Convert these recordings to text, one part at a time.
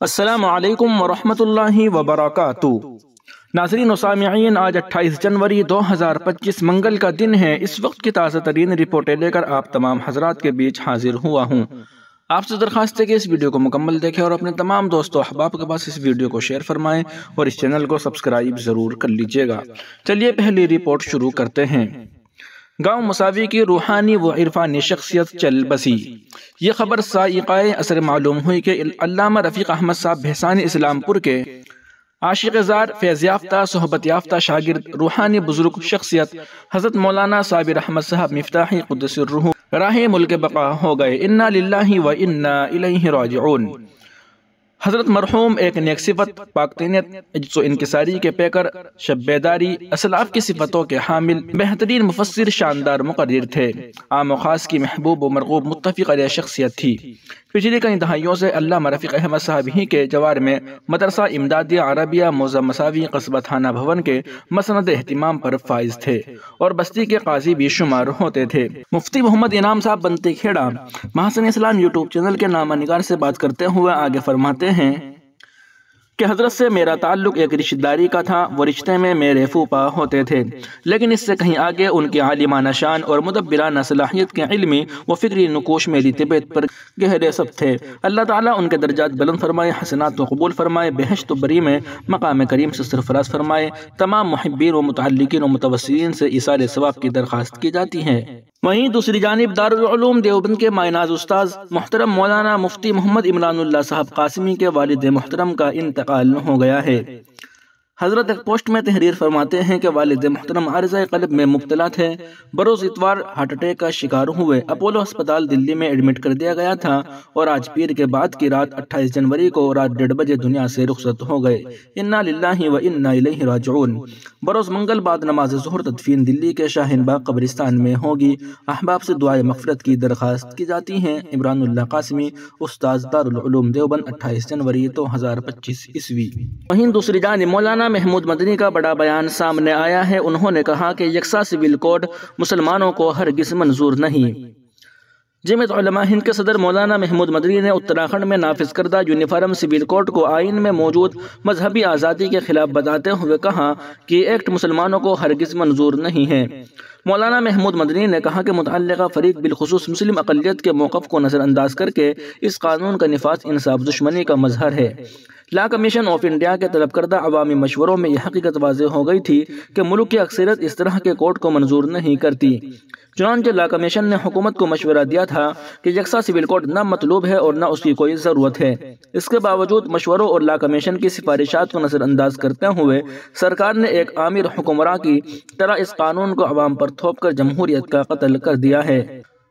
السلام علیکم ورحمۃ اللہ وبرکاتہ۔ ناظرین و سامعین، آج 28 جنوری 2025 منگل کا دن ہے۔ اس وقت کی تازہ ترین رپورٹیں لے کر آپ تمام حضرات کے بیچ حاضر ہوا ہوں۔ آپ سے درخواست ہے کہ اس ویڈیو کو مکمل دیکھیں اور اپنے تمام دوستوں احباب کے پاس اس ویڈیو کو شیئر فرمائیں اور اس چینل کو سبسکرائب ضرور کر لیجئے گا۔ چلیے پہلی رپورٹ شروع کرتے ہیں۔ گاؤں مساوی کی روحانی و عرفانی شخصیت چل بسی۔ یہ خبر سائقہ اثر معلوم ہوئی کہ علامہ رفیق احمد صاحب بھیسانی اسلام پور کے عاشق زار، فیض یافتہ، صحبت یافتہ شاگرد، روحانی بزرگ شخصیت حضرت مولانا صابر احمد صاحب مفتاحی قدس الروح راہ ملک بقا ہو گئے۔ انا للہ و انا الیہ راجعون۔ حضرت مرحوم ایک نیک صفت، پاک طینت، عجز و انکساری کے پیکر، شب بیداری، اسلاف کی صفتوں کے حامل، بہترین مفسر، شاندار مقرر تھے۔ عام و خاص کی محبوب و مرغوب متفق علیہ شخصیت تھی۔ پچھلی کئی دہائیوں سے علامہ رفیق احمد صاحب ہی کے جوار میں مدرسہ امدادیہ عربیہ موزہ مساوی قصبہ تھانہ بھون کے مسند اہتمام پر فائز تھے اور بستی کے قاضی بھی شمار ہوتے تھے۔ مفتی محمد انعام صاحب بنتے کھیڑا محسن اسلام یوٹیوب چینل کے نامہ نگار سے بات کرتے ہوئے آگے فرماتے ہیں کہ حضرت سے میرا تعلق ایک رشتہ داری کا تھا۔ وہ رشتے میں میرے پھوپھا ہوتے تھے، لیکن اس سے کہیں آگے ان کی عالمانہ شان اور مدبرانہ صلاحیت کے علمی و فکری نقوش میری طبیعت پر گہرے سب تھے۔ اللہ تعالیٰ ان کے درجات بلند فرمائے، حسنات و قبول فرمائے، بہشت و بری میں مقام کریم سے سرفراز فرمائے۔ تمام محبین و متعلقین و متوسلین سے ایصال ثواب کی درخواست کی جاتی ہے۔ وہیں دوسری جانب دارالعلوم دیوبند کے مائناز استاذ محترم مولانا مفتی محمد عمران اللہ صاحب قاسمی کے والد محترم کا انتقال ہو گیا ہے۔ حضرت ایک پوسٹ میں تحریر فرماتے ہیں کہ والد محترم عارضہ قلب میں مبتلا تھے۔ بروز اتوار ہارٹ اٹیک کا شکار ہوئے، اپولو ہسپتال دلی میں ایڈمٹ کر دیا گیا تھا اور آج پیر کے بعد کی رات 28 جنوری کو رات 1:30 بجے دنیا سے رخصت ہو گئے۔ انا للہ و انا الیہ راجعون۔ بروز منگل بعد نماز ظہر تدفین دلی کے شاہین باغ قبرستان میں ہوگی۔ احباب سے دعائے مغفرت کی درخواست کی جاتی ہیں۔ عمران اللہ قاسمی، استاذ دارالعلوم دیوبند، 28 جنوری 2025 عیسوی۔ وہیں دوسری جانب مولانا محمود مدنی کا بڑا بیان سامنے آیا ہے۔ انہوں نے کہا کہ یکساں سول کوڈ مسلمانوں کو ہرگز منظور نہیں۔ جمعیت علماء ہند کے صدر مولانا محمود مدنی نے اتراکھنڈ میں نافذ کردہ یونیفارم سول کوڈ کو آئین میں موجود مذہبی آزادی کے خلاف بتاتے ہوئے کہا کہ یہ ایکٹ مسلمانوں کو ہرگز منظور نہیں ہے۔ مولانا محمود مدنی نے کہا کہ متعلقہ فریق بالخصوص مسلم اقلیت کے موقف کو نظر انداز کر کے اس قانون کا نفاذ انصاف دشمنی کا مظہر ہے۔ لا کمیشن آف انڈیا کے طلب کردہ عوامی مشوروں میں یہ حقیقت واضح ہو گئی تھی کہ ملک کی اکثریت اس طرح کے کوڈ کو منظور نہیں کرتی۔ چنانچہ لا کمیشن نے حکومت کو مشورہ دیا تھا کہ یکساں سول کوڈ نہ مطلوب ہے اور نہ اس کی کوئی ضرورت ہے۔ اس کے باوجود مشوروں اور لا کمیشن کی سفارشات کو نظر انداز کرتے ہوئے سرکار نے ایک آمر حکمراں کی طرح اس قانون کو عوام پر تھوپ کر جمہوریت کا قتل کر دیا ہے۔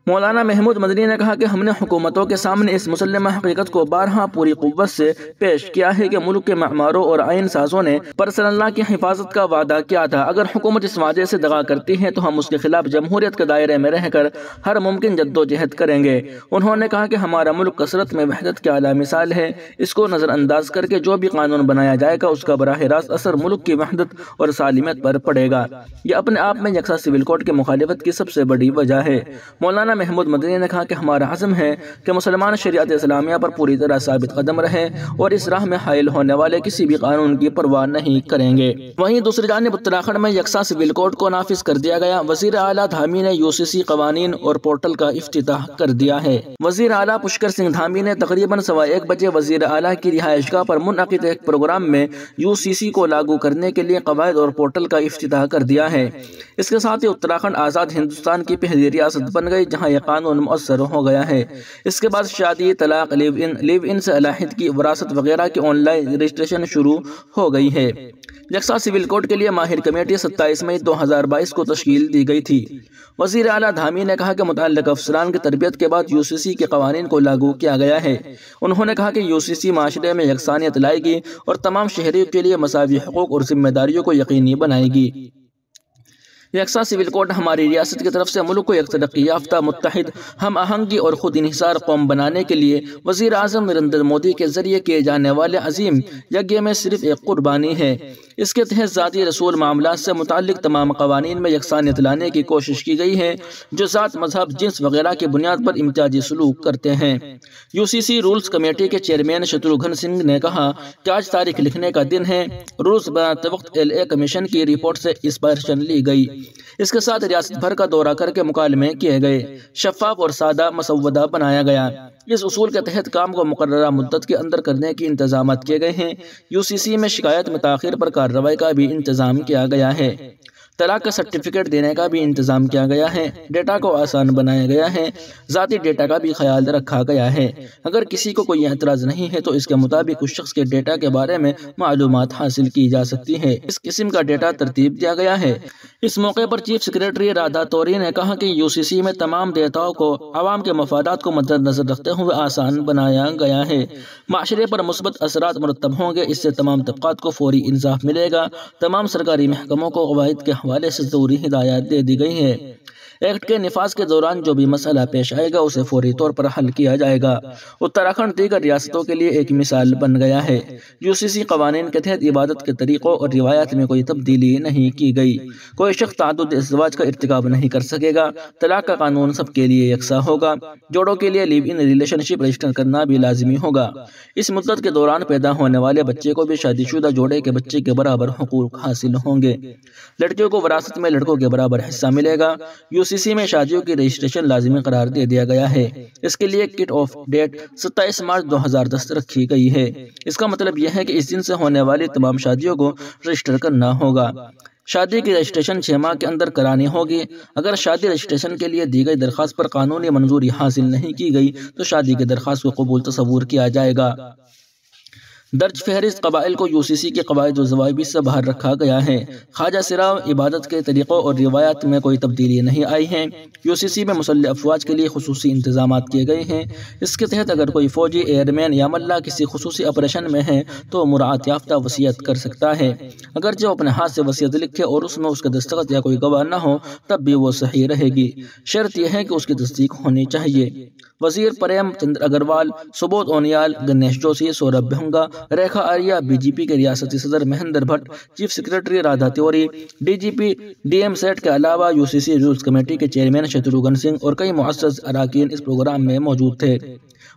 مولانا محمود مدنی نے کہا کہ ہم نے حکومتوں کے سامنے اس مسلمہ حقیقت کو بارہا پوری قوت سے پیش کیا ہے کہ ملک کے معماروں اور آئین سازوں نے پرسنل اللہ کی حفاظت کا وعدہ کیا تھا۔ اگر حکومت اس وعدے سے دغا کرتی ہے تو ہم اس کے خلاف جمہوریت کے دائرے میں رہ کر ہر ممکن جدوجہد کریں گے۔ انہوں نے کہا کہ ہمارا ملک کثرت میں وحدت کی اعلیٰ مثال ہے۔ اس کو نظر انداز کر کے جو بھی قانون بنایا جائے گا اس کا براہ راست اثر ملک کی وحدت اور سالمیت پر پڑے گا۔ یہ اپنے آپ میں یکساں سول کوڈ کی مخالفت کی سب سے بڑی وجہ ہے۔ مولانا محمود مدنی نے کہا کہ ہمارا عزم ہے کہ مسلمان شریعت اسلامیہ پر پوری طرح ثابت قدم رہے اور اس راہ میں حائل ہونے والے کسی بھی قانون کی پرواہ نہیں کریں گے۔ وہیں دوسری جانب اتراکھنڈ میں یکساں سول کوڈ کو نافذ کر دیا گیا۔ وزیر اعلیٰ دھامی نے UCC قوانین اور پورٹل کا افتتاح کر دیا ہے۔ وزیر اعلیٰ پشکر سنگھ دھامی نے تقریباً 1:15 بجے وزیر اعلیٰ کی رہائش گاہ پر منعقد ایک پروگرام میں UCC کو لاگو کرنے کے لیے قواعد اور پورٹل کا افتتاح کر دیا ہے۔ اس کے ساتھ ہی اتراکھنڈ آزاد ہندوستان کی پہلی ریاست بن گئی جہاں یہ قانون مؤثر ہو گیا ہے۔ اس کے بعد شادی، طلاق، لیو ان سے علیحدگی، وراثت وغیرہ کی آن لائن رجسٹریشن شروع ہو گئی ہے۔ یکساں سول کوڈ کے لیے ماہر کمیٹی 27 مئی 2022 کو تشکیل دی گئی تھی۔ وزیر اعلیٰ دھامی نے کہا کہ متعلقہ افسران کی تربیت کے بعد UCC کے قوانین کو لاگو کیا گیا ہے۔ انہوں نے کہا کہ UCC معاشرے میں یکسانیت لائے گی اور تمام شہریوں کے لیے مساوی حقوق اور ذمہ داریوں کو یقینی بنائے گی۔ یکساں سول کوڈ ہماری ریاست کی طرف سے ملک کو ایک ترقی یافتہ، متحد، ہم آہنگی اور خود انحصار قوم بنانے کے لیے وزیر اعظم نریندر مودی کے ذریعے کیے جانے والے عظیم یگیہ میں صرف ایک قربانی ہے۔ اس کے تحت ذاتی رسول معاملات سے متعلق تمام قوانین میں یکسانیت لانے کی کوشش کی گئی ہے جو ذات، مذہب، جنس وغیرہ کی بنیاد پر امتیازی سلوک کرتے ہیں۔ UCC رولز کمیٹی کے چیئرمین شتروگھن سنگھ نے کہا کہ آج تاریخ لکھنے کا دن ہے۔ رولز بناتے وقت LA کمیشن کی رپورٹ سے انسپائریشن لی گئی۔ اس کے ساتھ ریاست بھر کا دورہ کر کے مکالمے کیے گئے، شفاف اور سادہ مسودہ بنایا گیا۔ اس اصول کے تحت کام کو مقررہ مدت کے اندر کرنے کے انتظامات کیے گئے ہیں۔ UCC میں شکایت میں تاخیر پر کارروائی کا بھی انتظام کیا گیا ہے۔ طلاق کا سرٹیفکیٹ دینے کا بھی انتظام کیا گیا ہے۔ ڈیٹا کو آسان بنایا گیا ہے۔ ذاتی ڈیٹا کا بھی خیال رکھا گیا ہے۔ اگر کسی کو کوئی اعتراض نہیں ہے تو اس کے مطابق اس شخص کے ڈیٹا کے بارے میں معلومات حاصل کی جا سکتی ہے۔ اس قسم کا ڈیٹا ترتیب دیا گیا ہے۔ اس موقع پر چیف سیکریٹری رادھا توری نے کہا کہ UCC میں تمام ڈیٹاؤں کو عوام کے مفادات کو مد نظر رکھتے ہوئے آسان بنایا گیا ہے۔ معاشرے پر مثبت اثرات مرتب ہوں گے۔ اس سے تمام طبقات کو فوری انصاف ملے گا۔ تمام سرکاری محکموں کو قواعد کے حوالے سے ضروری ہدایات دے دی گئی ہیں۔ ایکٹ کے نفاذ کے دوران جو بھی مسئلہ پیش آئے گا اسے فوری طور پر حل کیا جائے گا۔ اتراکھنڈ دیگر ریاستوں کے لیے ایک مثال بن گیا ہے۔ UCC قوانین کے تحت عبادت کے طریقوں اور روایات میں کوئی تبدیلی نہیں کی گئی۔ کوئی شخص تعدد ازدواج کا ارتکاب نہیں کر سکے گا۔ طلاق کا قانون سب کے لیے یکساں ہوگا۔ جوڑوں کے لیے لیو ان ریلیشن شپ رجسٹر کرنا بھی لازمی ہوگا۔ اس مدت کے دوران پیدا ہونے والے بچے کو بھی شادی شدہ جوڑے کے بچے کے برابر حقوق حاصل ہوں گے۔ لڑکیوں کو وراثت میں لڑکوں کے برابر حصہ ملے گا۔ UCC میں شادیوں کی رجسٹریشن لازمی قرار دے دیا گیا ہے۔ اس کے لیے کٹ آف ڈیٹ 27 مارچ 2010 رکھی گئی ہے۔ اس کا مطلب یہ ہے کہ اس دن سے ہونے والی تمام شادیوں کو رجسٹر کرنا ہوگا۔ شادی کی رجسٹریشن 6 ماہ کے اندر کرانی ہوگی۔ اگر شادی رجسٹریشن کے لیے دی گئی درخواست پر قانونی منظوری حاصل نہیں کی گئی تو شادی کی درخواست کو قبول تصور کیا جائے گا۔ درج فہرست قبائل کو UCC کے قواعد و ضوابط سے باہر رکھا گیا ہے۔ خواجہ سراؤ عبادت کے طریقوں اور روایات میں کوئی تبدیلی نہیں آئی ہے۔ UCC میں مسلح افواج کے لیے خصوصی انتظامات کیے گئے ہیں۔ اس کے تحت اگر کوئی فوجی، ایئر مین یا ملہ کسی خصوصی آپریشن میں ہے تو مراعات یافتہ وصیت کر سکتا ہے۔ اگرچہ وہ اپنے ہاتھ سے وصیت لکھے اور اس میں اس کا دستخط یا کوئی گواہ نہ ہو تب بھی وہ صحیح رہے گی۔ شرط یہ ہے کہ اس کی تصدیق ہونی چاہیے۔ وزیر پریم چندر اگروال، سبودھ اونیال، گنیش جوشی، سوربھ بھنگا، ریکھا آریہ، BJP کے ریاستی صدر Mahendra Bhatt, chief secretary Radha Tiwari, DGP DM سیٹ کے علاوہ UCC رولز کمیٹی کے چیئرمین شتروگھن سنگھ اور کئی معزز اراکین اس پروگرام میں موجود تھے۔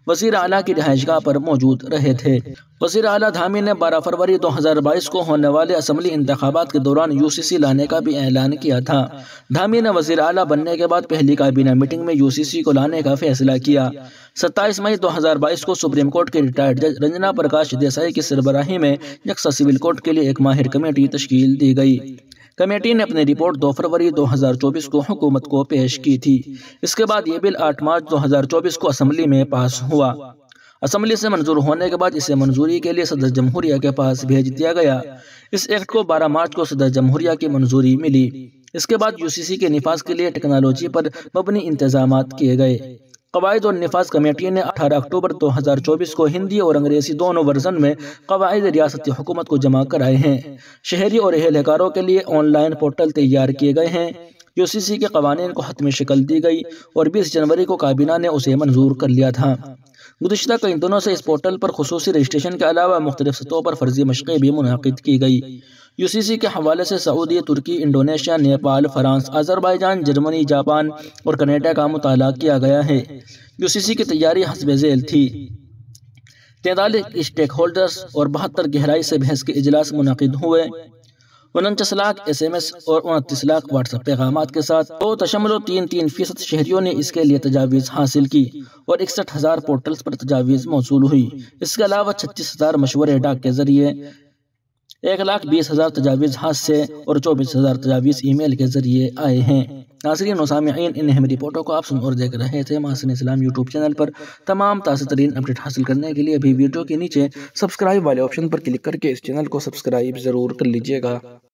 وزیر اعلیٰ کی رہائش گاہ پر موجود رہے تھے۔ وزیر اعلیٰ دھامی نے 12 فروری 2022 کو ہونے والے اسمبلی انتخابات کے دوران UCC لانے کا بھی اعلان کیا تھا۔ دھامی نے وزیر اعلیٰ بننے کے بعد پہلی کابینہ میٹنگ میں UCC کو لانے کا فیصلہ کیا۔ 27 مئی 2022 کو سپریم کورٹ کے ریٹائرڈ جج رنجنا پرکاش دیسائی کی سربراہی میں یکساں سول کوڈ کے لیے ایک ماہر کمیٹی تشکیل دی گئی۔ کمیٹی نے اپنی رپورٹ 2 فروری 2024 کو حکومت کو پیش کی تھی۔ اس کے بعد یہ بل 8 مارچ 2024 کو اسمبلی میں پاس ہوا۔ اسمبلی سے منظور ہونے کے بعد اسے منظوری کے لیے صدر جمہوریہ کے پاس بھیج دیا گیا۔ اس ایکٹ کو 12 مارچ کو صدر جمہوریہ کی منظوری ملی۔ اس کے بعد UCC کے نفاذ کے لیے ٹیکنالوجی پر مبنی انتظامات کیے گئے۔ قواعد اور نفاذ کمیٹی نے 18 اکتوبر 2024 کو ہندی اور انگریزی دونوں ورژن میں قواعد ریاستی حکومت کو جمع کرائے ہیں۔ شہری اور اہلکاروں کے لیے آن لائن پورٹل تیار کیے گئے ہیں۔ UCC کے قوانین کو حتمی شکل دی گئی اور 20 جنوری کو کابینہ نے اسے منظور کر لیا تھا۔ گزشتہ کئی دنوں سے اس پورٹل پر خصوصی رجسٹریشن کے علاوہ مختلف سطحوں پر فرضی مشقیں بھی منعقد کی گئی۔ UCC کے حوالے سے سعودی، ترکی، Indonesia, Nepal, France, Azerbaijan, Germany, Japan اور کینیڈا کا مطالعہ کیا گیا ہے۔ UCC کی تیاری حسب ذیل تھی۔ 43 اسٹیک ہولڈرز اور 72 گہرائی سے بحث کے اجلاس منعقد ہوئے۔ 49 لاکھ SMS اور 29 لاکھ واٹس ایپ پیغامات کے ساتھ 2.33% شہریوں نے اس کے لیے تجاویز حاصل کی اور 61,000 پورٹلز پر تجاویز موصول ہوئی۔ اس کے علاوہ 36,000 مشورے ڈاک کے ذریعے، 1,20,000 تجاویز ہاتھ سے اور 24,000 تجاویز ای میل کے ذریعے آئے ہیں۔ ناظرین و سامعین، ان اہم رپورٹوں کو آپ سن اور دیکھ رہے تھے محسن اسلام یوٹیوب چینل پر۔ تمام تازہ ترین اپڈیٹ حاصل کرنے کے لیے ابھی ویڈیو کے نیچے سبسکرائب والے آپشن پر کلک کر کے اس چینل کو سبسکرائب ضرور کر لیجیے گا۔